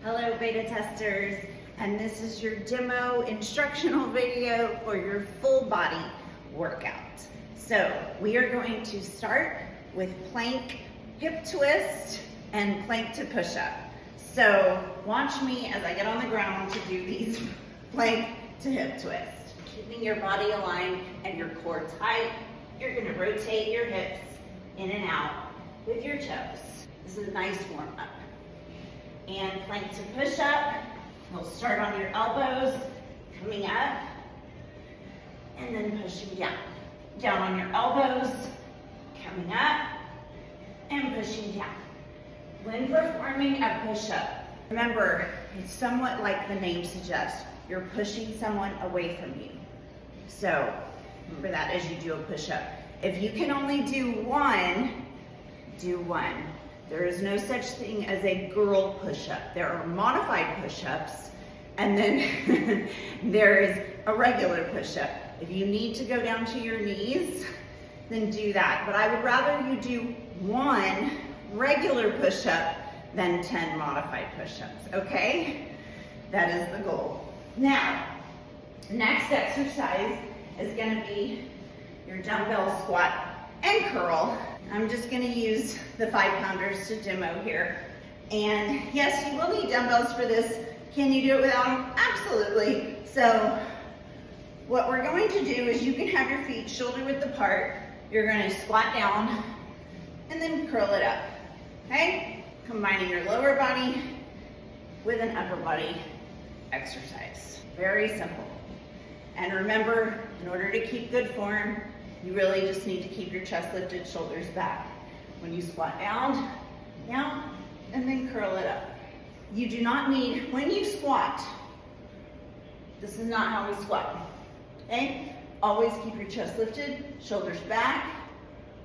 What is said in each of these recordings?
Hello beta testers, and this is your demo instructional video for your full body workout. So we are going to start with plank hip twist and plank to push up. So watch me as I get on the ground to do these plank to hip twist. Keeping your body aligned and your core tight, you're gonna rotate your hips in and out with your toes. This is a nice warm up. And plank to push up, we'll start on your elbows, coming up, and then pushing down. Down on your elbows, coming up, and pushing down. When performing a push-up, remember, it's somewhat like the name suggests, you're pushing someone away from you. So, remember that as you do a push-up. If you can only do one, do one. There is no such thing as a girl push-up. There are modified push-ups, and then there is a regular push-up. If you need to go down to your knees, then do that. But I would rather you do one regular push-up than 10 modified push-ups, okay? That is the goal. Now, next exercise is gonna be your dumbbell squat and curl. I'm just gonna use the 5-pounders to demo here. And yes, you will need dumbbells for this. Can you do it without them? Absolutely. So what we're going to do is you can have your feet shoulder width apart. You're gonna squat down and then curl it up, okay? Combining your lower body with an upper body exercise. Very simple. And remember, in order to keep good form, you really just need to keep your chest lifted, shoulders back. When you squat down, and then curl it up. You do not need, when you squat, this is not how we squat, okay? Always keep your chest lifted, shoulders back.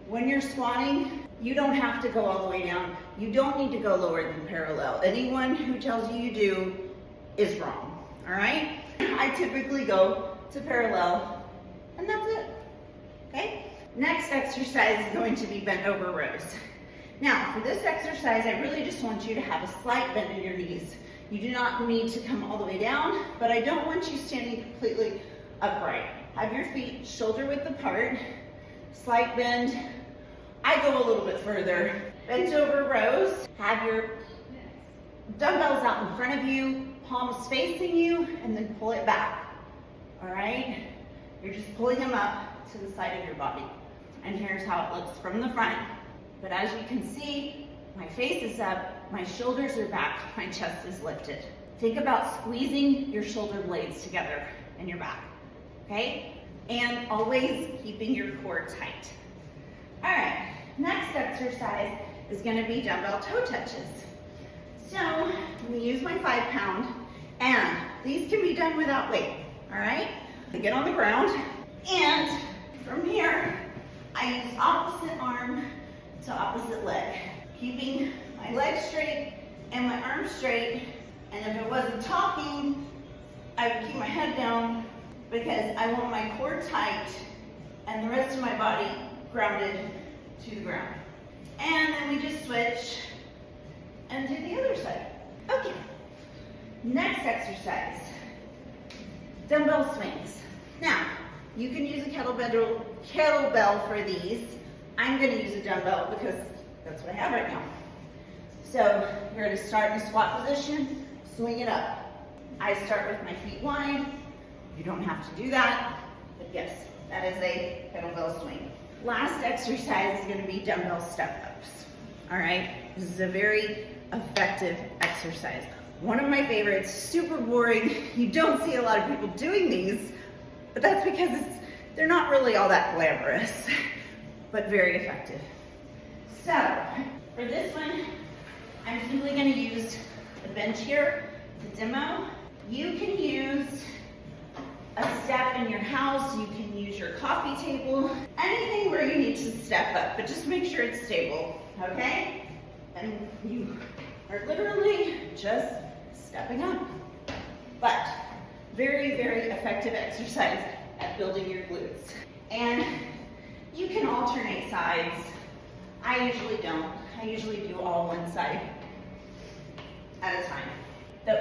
When you're squatting, you don't have to go all the way down. You don't need to go lower than parallel. Anyone who tells you you do is wrong, all right? I typically go to parallel, and that's it. Okay? Next exercise is going to be bent over rows. Now, for this exercise, I really just want you to have a slight bend in your knees. You do not need to come all the way down, but I don't want you standing completely upright. Have your feet shoulder width apart, slight bend. I go a little bit further. Bent over rows. Have your dumbbells out in front of you, palms facing you, and then pull it back. All right? You're just pulling them up to the side of your body. And here's how it looks from the front. But as you can see, my face is up, my shoulders are back, my chest is lifted. Think about squeezing your shoulder blades together in your back, okay? And always keeping your core tight. All right, next exercise is gonna be dumbbell toe touches. So I'm gonna use my 5-pound, and these can be done without weight, all right? I get on the ground, and from here, I use opposite arm to opposite leg, keeping my legs straight and my arms straight. And if I wasn't talking, I would keep my head down because I want my core tight and the rest of my body grounded to the ground. And then we just switch and do the other side. Okay, next exercise, dumbbell swings. Now, you can use a kettlebell for these. I'm gonna use a dumbbell because that's what I have right now. So you're gonna start in a squat position, swing it up. I start with my feet wide. You don't have to do that, but yes, that is a kettlebell swing. Last exercise is gonna be dumbbell step-ups, all right? This is a very effective exercise. One of my favorites, super boring. You don't see a lot of people doing these, but that's because they're not really all that glamorous, but very effective. So, for this one, I'm simply gonna use the bench here to demo. You can use a step in your house, you can use your coffee table, anything where you need to step up, but just make sure it's stable, okay? And you are literally just stepping up. But very, very effective exercise at building your glutes. And you can alternate sides. I usually don't. I usually do all one side at a time.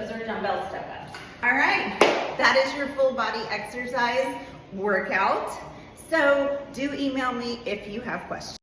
Those are dumbbell step-ups. All right, that is your full body exercise workout. So do email me if you have questions.